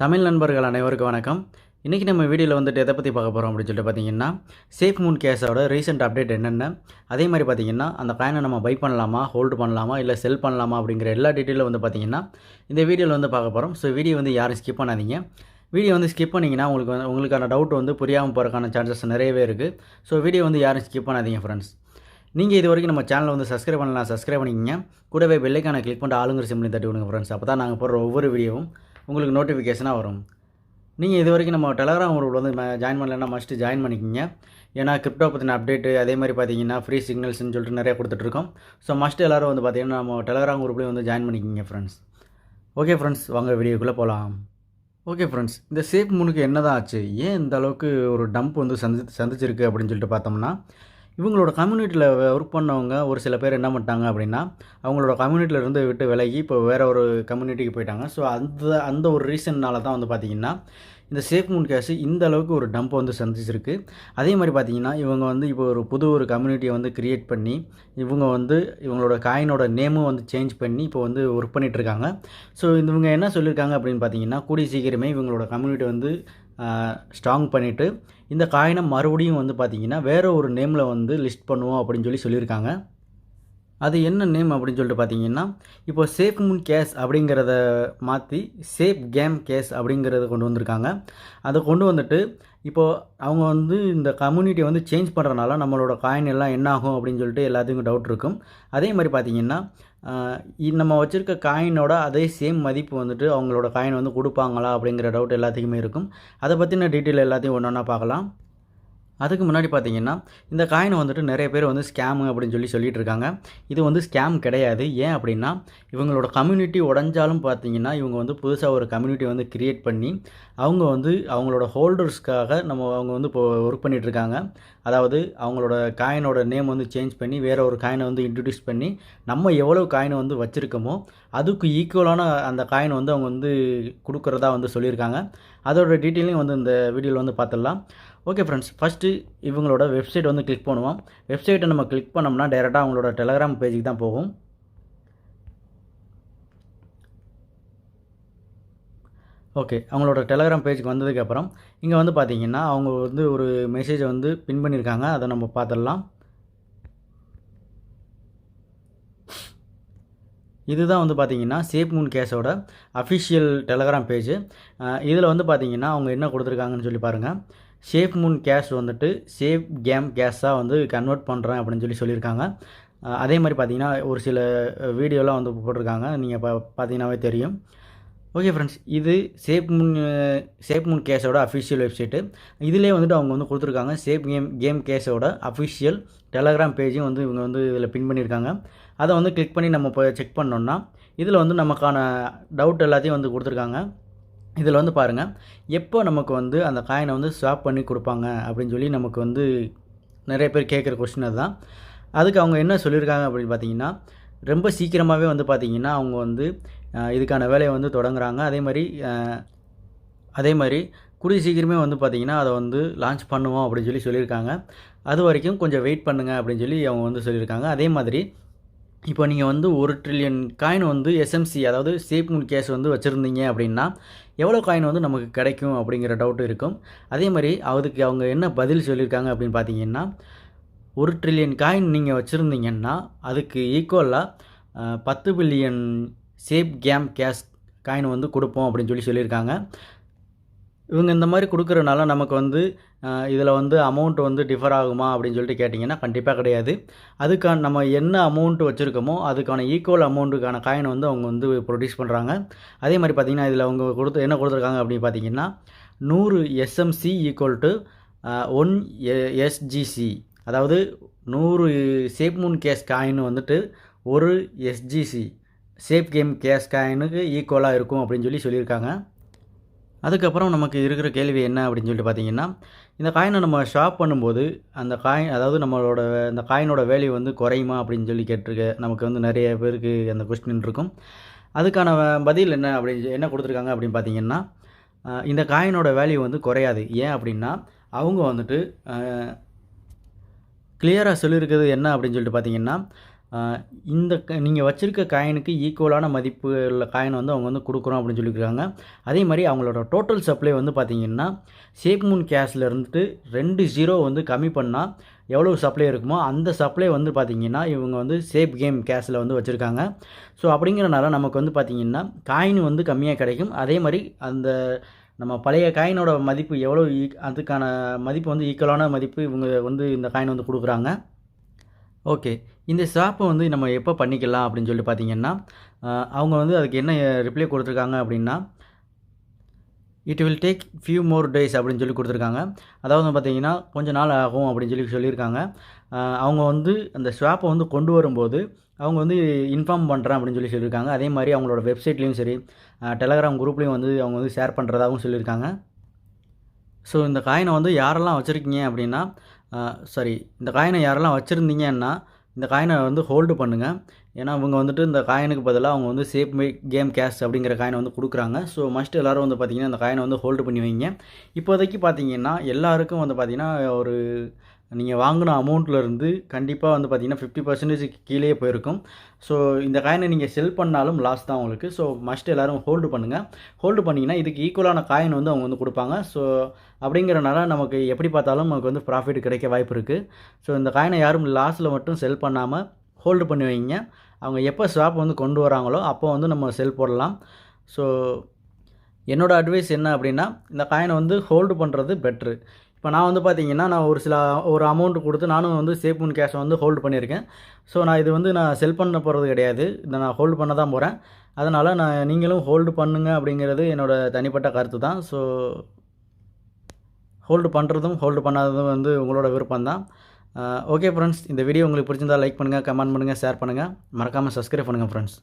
தமிழ் நண்பர்கள் அனைவருக்கும் வணக்கம். இன்றைக்கி நம்ம வீடியோவில் வந்துட்டு எதை பற்றி பார்க்க போகிறோம் அப்படின்னு சொல்லிட்டு பார்த்தீங்கன்னா, சேஃப் மூன் கேஸோட ரீசெண்ட் அப்டேட் என்னென்ன, அதே மாதிரி பார்த்தீங்கன்னா அந்த காயினை நம்ம பை பண்ணலாமா, ஹோல்டு பண்ணலாமா, இல்லை செல் பண்ணலாமா அப்படிங்கிற எல்லா டீட்டெயிலும் வந்து பார்த்தீங்கன்னா இந்த வீடியோவில் வந்து பார்க்க போகிறோம். ஸோ வீடியோ வந்து யாரும் ஸ்கிப் பண்ணாதீங்க. வீடியோ வந்து ஸ்கிப் பண்ணிங்கன்னா உங்களுக்கான டவுட் வந்து புரியாமல் போகிறக்கான சான்சஸ் நிறையவே இருக்குது. ஸோ வீடியோ வந்து யாரும் ஸ்கிப் பண்ணாதீங்க ஃப்ரெண்ட்ஸ். நீங்கள் இது வரைக்கும் நம்ம சேனலை வந்து சப்ஸ்கிரைப் பண்ணலாம், சப்ஸ்கிரைப் பண்ணிக்கங்க. கூடவே பெல்லைக்கான கிளிக் பண்ணிட்டு ஆளுங்கிற சிம்லையும் தட்டி விடுங்க ஃப்ரெண்ட்ஸ். அப்போ தான் நாங்கள் போடுற ஒவ்வொரு வீடியோவும் உங்களுக்கு நோட்டிஃபிகேஷனாக வரும். நீங்கள் இது வரைக்கும் நம்ம டெலகிராம் குரூப்பில் வந்து ஜாயின் பண்ணலைன்னா மஸ்ட்டு ஜாயின் பண்ணிக்கிங்க. ஏன்னா கிரிப்டோ பற்றின அப்டேட்டு அதே மாதிரி பார்த்தீங்கன்னா ஃப்ரீ சிக்னல்ஸ்னு சொல்லிட்டு நிறைய கொடுத்துட்ருக்கோம். ஸோ மஸ்ட்டு எல்லோரும் வந்து பார்த்தீங்கன்னா நம்ம டெலகிராம் குரூப்லேயும் வந்து ஜாயின் பண்ணிக்கிங்க ஃப்ரெண்ட்ஸ். ஓகே ஃப்ரெண்ட்ஸ், வாங்க வீடியோக்குள்ளே போகலாம். ஓகே ஃப்ரெண்ட்ஸ், இந்த சேஃப் மூனுக்கு என்ன தான் ஆச்சு, ஏன் இந்த அளவுக்கு ஒரு டம்ப் வந்து சந்திச்சிருக்கு அப்படின்னு சொல்லிட்டு பார்த்தோம்னா, இவங்களோட கம்யூனிட்டியில் ஒர்க் பண்ணவங்க ஒரு சில பேர் என்ன பண்ணிட்டாங்க அப்படின்னா, அவங்களோட கம்யூனிட்டியிலேருந்து விட்டு விலகி இப்போ வேறு ஒரு கம்யூனிட்டிக்கு போயிட்டாங்க. ஸோ அந்த ஒரு ரீசன்னால் தான் வந்து பார்த்திங்கன்னா இந்த Safemooncash இந்த அளவுக்கு ஒரு டம்ப் வந்து சந்திச்சிருக்கு. அதே மாதிரி பார்த்திங்கன்னா இவங்க வந்து இப்போ ஒரு கம்யூனிட்டியை வந்து க்ரியேட் பண்ணி இவங்க வந்து இவங்களோட காயினோட நேமும் வந்து சேஞ்ச் பண்ணி இப்போ வந்து ஒர்க் பண்ணிகிட்ருக்காங்க. ஸோ இவங்க என்ன சொல்லியிருக்காங்க அப்படின்னு பார்த்தீங்கன்னா, கூடிய சீக்கிரமே இவங்களோட கம்யூனிட்டி வந்து ஸ்ட்ராங் பண்ணிவிட்டு இந்த காயினை மறுபடியும் வந்து பார்த்திங்கன்னா வேறு ஒரு நேமில் வந்து லிஸ்ட் பண்ணுவோம் அப்படின்னு சொல்லியிருக்காங்க. அது என்ன நேம் அப்படின்னு சொல்லிட்டு பார்த்தீங்கன்னா, இப்போ Safemooncash அப்படிங்கிறத மாற்றி Safemooncash அப்படிங்கிறத கொண்டு வந்திருக்காங்க. அதை கொண்டு வந்துட்டு இப்போது அவங்க வந்து இந்த கம்யூனிட்டியை வந்து சேஞ்ச் பண்ணுறனால நம்மளோட காயின் எல்லாம் என்ன ஆகும் அப்படின்னு சொல்லிட்டு எல்லாத்துக்கும் டவுட் இருக்கும். அதே மாதிரி பார்த்தீங்கன்னா நம்ம வச்சுருக்க காயினோட அதே சேம் மதிப்பு வந்துட்டு அவங்களோட காயின் வந்து கொடுப்பாங்களா அப்படிங்கிற டவுட் எல்லாத்துக்குமே இருக்கும். அதை பற்றின டீட்டெயில் எல்லாத்தையும் ஒன்று ஒன்றா பார்க்கலாம். அதுக்கு முன்னாடி பார்த்தீங்கன்னா இந்த காயினை வந்துட்டு நிறைய பேர் வந்து ஸ்கேமு அப்படின்னு சொல்லிட்டு இருக்காங்க. இது வந்து ஸ்கேம் கிடையாது. ஏன் அப்படின்னா இவங்களோட கம்யூனிட்டி உடஞ்சாலும் பார்த்தீங்கன்னா இவங்க வந்து புதுசாக ஒரு கம்யூனிட்டி வந்து க்ரியேட் பண்ணி அவங்க வந்து அவங்களோட ஹோல்டர்ஸ்க்காக அவங்க வந்து இப்போ ஒர்க் பண்ணிகிட்ருக்காங்க. அதாவது அவங்களோட காயினோட நேம் வந்து சேஞ்ச் பண்ணி வேறு ஒரு காயினை வந்து இன்ட்ரடியூஸ் பண்ணி நம்ம எவ்வளோ காயினை வந்து வச்சுருக்கோமோ அதுக்கு ஈக்குவலான அந்த காயினை வந்து அவங்க வந்து கொடுக்குறதா வந்து சொல்லியிருக்காங்க. அதோட டீட்டெயிலையும் வந்து இந்த வீடியோவில் வந்து பார்த்துடலாம். ஓகே ஃப்ரெண்ட்ஸ், ஃபஸ்ட்டு இவங்களோட வெப்சைட் வந்து கிளிக் பண்ணுவோம். வெப்சைட்டை நம்ம கிளிக் பண்ணோம்னா டைரெக்டாக அவங்களோட டெலகிராம் பேஜுக்கு தான் போகும். ஓகே, அவங்களோட டெலகிராம் பேஜுக்கு வந்ததுக்கப்புறம் இங்கே வந்து பார்த்தீங்கன்னா அவங்க வந்து ஒரு மெசேஜை வந்து பின் பண்ணியிருக்காங்க. அதை நம்ம பார்த்துடலாம். இதுதான் வந்து பார்த்தீங்கன்னா Safemooncash அஃபிஷியல் டெலகிராம் பேஜ். இதில் வந்து பார்த்தீங்கன்னா அவங்க என்ன கொடுத்துருக்காங்கன்னு சொல்லி பாருங்கள். Safemooncash வந்துட்டு Safemooncash வந்து கன்வெர்ட் பண்ணுறேன் அப்படின்னு சொல்லியிருக்காங்க. அதே மாதிரி பார்த்தீங்கன்னா ஒரு சில வீடியோலாம் வந்து போட்டிருக்காங்க, நீங்கள் பார்த்தீங்கன்னாவே தெரியும். ஓகே ஃப்ரெண்ட்ஸ், இது Safemooncash அஃபிஷியல் வெப்சைட்டு. இதிலே வந்துட்டு அவங்க வந்து கொடுத்துருக்காங்க Safemooncash அஃபிஷியல் டெலகிராம் பேஜையும் வந்து இவங்க வந்து இதில் பின் பண்ணியிருக்காங்க. அதை வந்து கிளிக் பண்ணி நம்ம இப்போ செக் பண்ணோம்னா இதில் வந்து நமக்கான டவுட் எல்லாத்தையும் வந்து கொடுத்துருக்காங்க. இதில் வந்து பாருங்கள், எப்போ நமக்கு வந்து அந்த காயினை வந்து ஸ்வாப் பண்ணி கொடுப்பாங்க அப்படின்னு சொல்லி நமக்கு வந்து நிறைய பேர் கேட்குற கொஸ்டின் அதுதான். அதுக்கு அவங்க என்ன சொல்லியிருக்காங்க அப்படின்னு பார்த்தீங்கன்னா, ரொம்ப சீக்கிரமாகவே வந்து பார்த்திங்கன்னா அவங்க வந்து இதுக்கான வேலையை வந்து தொடங்குறாங்க. அதே மாதிரி கூடிய சீக்கிரமே வந்து பார்த்திங்கன்னா அதை வந்து லான்ச் பண்ணுவோம் அப்படின்னு சொல்லியிருக்காங்க. அது வரைக்கும் கொஞ்சம் வெயிட் பண்ணுங்கள் அப்படின்னு சொல்லி அவங்க வந்து சொல்லியிருக்காங்க. அதே மாதிரி இப்போ நீங்கள் வந்து 1 ட்ரில்லியன் காயின் வந்து எஸ்எம்சி அதாவது Safemooncash வந்து வச்சுருந்தீங்க அப்படின்னா எவ்வளோ காயின் வந்து நமக்கு கிடைக்கும் அப்படிங்கிற டவுட் இருக்கும். அதே மாதிரி அதுக்கு அவங்க என்ன பதில் சொல்லியிருக்காங்க அப்படின்னு பார்த்தீங்கன்னா, 1 ட்ரில்லியன் காயின் நீங்கள் வச்சுருந்தீங்கன்னா அதுக்கு ஈக்குவலாக 10 பில்லியன் Safemooncash காயின் வந்து கொடுப்போம் அப்படின்னு சொல்லியிருக்காங்க. இவங்க இந்த மாதிரி கொடுக்குறனால நமக்கு வந்து இதில் வந்து அமௌண்ட் வந்து டிஃபர் ஆகுமா அப்படின்னு சொல்லிட்டு கேட்டிங்கன்னா கண்டிப்பாக கிடையாது. அதுக்கான நம்ம என்ன அமௌண்ட் வச்சுருக்கோமோ அதுக்கான ஈக்குவல் அமௌண்ட்டுக்கான காயினை வந்து அவங்க வந்து ப்ரொடியூஸ் பண்ணுறாங்க. அதே மாதிரி பார்த்திங்கன்னா இதில் அவங்க என்ன கொடுத்துருக்காங்க அப்படின்னு பார்த்தீங்கன்னா 100 SMC ஈக்குவல் டு 1 SGC, அதாவது 100 Safemooncash காயின் வந்துட்டு 1 SGC Safemooncash காயினுக்கு ஈக்குவலாக இருக்கும் அப்படின்னு சொல்லியிருக்காங்க. அதுக்கப்புறம் நமக்கு இருக்கிற கேள்வி என்ன அப்படின்னு சொல்லிட்டு பார்த்தீங்கன்னா, இந்த காயினை நம்ம ஷாப் பண்ணும்போது அந்த காயின் அதாவது நம்மளோட இந்த காயினோட வேல்யூ வந்து குறையுமா அப்படின்னு சொல்லி நமக்கு வந்து நிறைய பேருக்கு அந்த கொஸ்டின் இருக்கும். அதுக்கான பதில் என்ன கொடுத்துருக்காங்க அப்படின்னு பார்த்தீங்கன்னா, இந்த காயினோட வேல்யூ வந்து குறையாது. ஏன் அப்படின்னா அவங்க வந்துட்டு கிளியராக சொல்லியிருக்கிறது என்ன அப்படின்னு சொல்லிட்டு பார்த்தீங்கன்னா, இந்த நீங்கள் வச்சுருக்க காயினுக்கு ஈக்குவலான மதிப்பு உள்ள காயின் வந்து அவங்க வந்து கொடுக்குறோம் அப்படின்னு சொல்லியிருக்காங்க. அதே மாதிரி அவங்களோட டோட்டல் சப்ளை வந்து பார்த்திங்கன்னா சேஃப்மூன் கேஷில் இருந்துட்டு 2 ஜீரோ வந்து கம்மி பண்ணால் எவ்வளோ சப்ளை இருக்குமோ அந்த சப்ளை வந்து பார்த்திங்கன்னா இவங்க வந்து சேஃப் கேம் கேஷில் வந்து வச்சுருக்காங்க. ஸோ அப்படிங்கிறனால நமக்கு வந்து பார்த்திங்கன்னா காயின் வந்து கம்மியாக கிடைக்கும். அதே மாதிரி அந்த நம்ம பழைய காயினோட மதிப்பு எவ்வளோ அதுக்கான மதிப்பு வந்து ஈக்குவலான மதிப்பு இவங்க வந்து இந்த காயின் வந்து கொடுக்குறாங்க. ஓகே. இந்த ஸ்வாப்பை வந்து நம்ம எப்போ பண்ணிக்கலாம் அப்படின்னு சொல்லி பார்த்தீங்கன்னா, அவங்க வந்து அதுக்கு என்ன ரிப்ளை கொடுத்துருக்காங்க அப்படின்னா, it will take few more days அப்படின்னு சொல்லி கொடுத்துருக்காங்க. அதாவது பார்த்தீங்கன்னா கொஞ்சம் நாள் ஆகும் அப்படின்னு சொல்லி சொல்லியிருக்காங்க. அவங்க வந்து அந்த ஸ்வாப்பை வந்து கொண்டு வரும்போது அவங்க வந்து இன்ஃபார்ம் பண்ணுறேன் அப்படின்னு சொல்லி சொல்லியிருக்காங்க. அதே மாதிரி அவங்களோட வெப்சைட்லேயும் சரி, டெலகிராம் குரூப்லேயும் வந்து அவங்க வந்து ஷேர் பண்ணுறதாகவும் சொல்லியிருக்காங்க. ஸோ இந்த காயினை வந்து யாரெல்லாம் வச்சுருக்கீங்க அப்படின்னா இந்த காயினை யாரெல்லாம் வச்சுருந்தீங்கன்னா இந்த காயினை வந்து ஹோல்டு பண்ணுங்கள். ஏன்னா இவங்க வந்துட்டு இந்த காயினுக்கு பதிலாக அவங்க வந்து சேஃப் கேம் கேஷ் அப்படிங்கிற காயினை வந்து கொடுக்குறாங்க. ஸோ மஸ்ட் எல்லோரும் வந்து பார்த்திங்கன்னா இந்த காயினை வந்து ஹோல்டு பண்ணி வைங்க. இப்போதைக்கு பார்த்திங்கன்னா எல்லாருக்கும் வந்து பார்த்திங்கன்னா ஒரு நீங்கள் வாங்கின அமௌண்ட்லேருந்து கண்டிப்பாக வந்து பார்த்திங்கன்னா 50% கீழே போயிருக்கும். ஸோ இந்த காயினை நீங்கள் செல் பண்ணாலும் லாஸ் தான் உங்களுக்கு. ஸோ மஸ்ட் எல்லோரும் ஹோல்டு பண்ணுங்கள். ஹோல்டு பண்ணிங்கன்னா இதுக்கு ஈக்குவலான காயின் வந்து அவங்க வந்து கொடுப்பாங்க. ஸோ அப்படிங்கிறனால நமக்கு எப்படி பார்த்தாலும் நமக்கு வந்து ப்ராஃபிட் கிடைக்க வாய்ப்பு இருக்குது. ஸோ இந்த காயினை யாரும் லாஸில் மட்டும் செல் பண்ணாமல் ஹோல்டு பண்ணி வைங்க. அவங்க எப்போ ஸ்வாப் வந்து கொண்டு வராங்களோ அப்போ வந்து நம்ம செல் போடலாம். ஸோ என்னோடய அட்வைஸ் என்ன அப்படின்னா இந்த காயினை வந்து ஹோல்டு பண்ணுறது பெட்ரு. இப்போ நான் வந்து பார்த்திங்கன்னா நான் ஒரு அமௌண்ட் கொடுத்து நானும் வந்து சேஃப்மூன் கேஷை வந்து ஹோல்டு பண்ணியிருக்கேன். ஸோ நான் இது வந்து நான் செல் பண்ண போகிறது கிடையாது. இதை நான் ஹோல்டு பண்ண தான் போகிறேன். அதனால் நீங்களும் ஹோல்டு பண்ணுங்கள் அப்படிங்கிறது என்னோடய தனிப்பட்ட கருத்து தான். ஸோ ஹோல்டு பண்ணுறதும் ஹோல்டு பண்ணாததும் வந்து உங்களோட விருப்பம் தான். ஓகே ஃப்ரெண்ட்ஸ், இந்த வீடியோ உங்களுக்கு பிடிச்சிருந்தால் லைக் பண்ணுங்கள், கமெண்ட் பண்ணுங்கள், ஷேர் பண்ணுங்கள். மறக்காமல் சப்ஸ்கிரைப் பண்ணுங்கள் ஃப்ரெண்ட்ஸ்.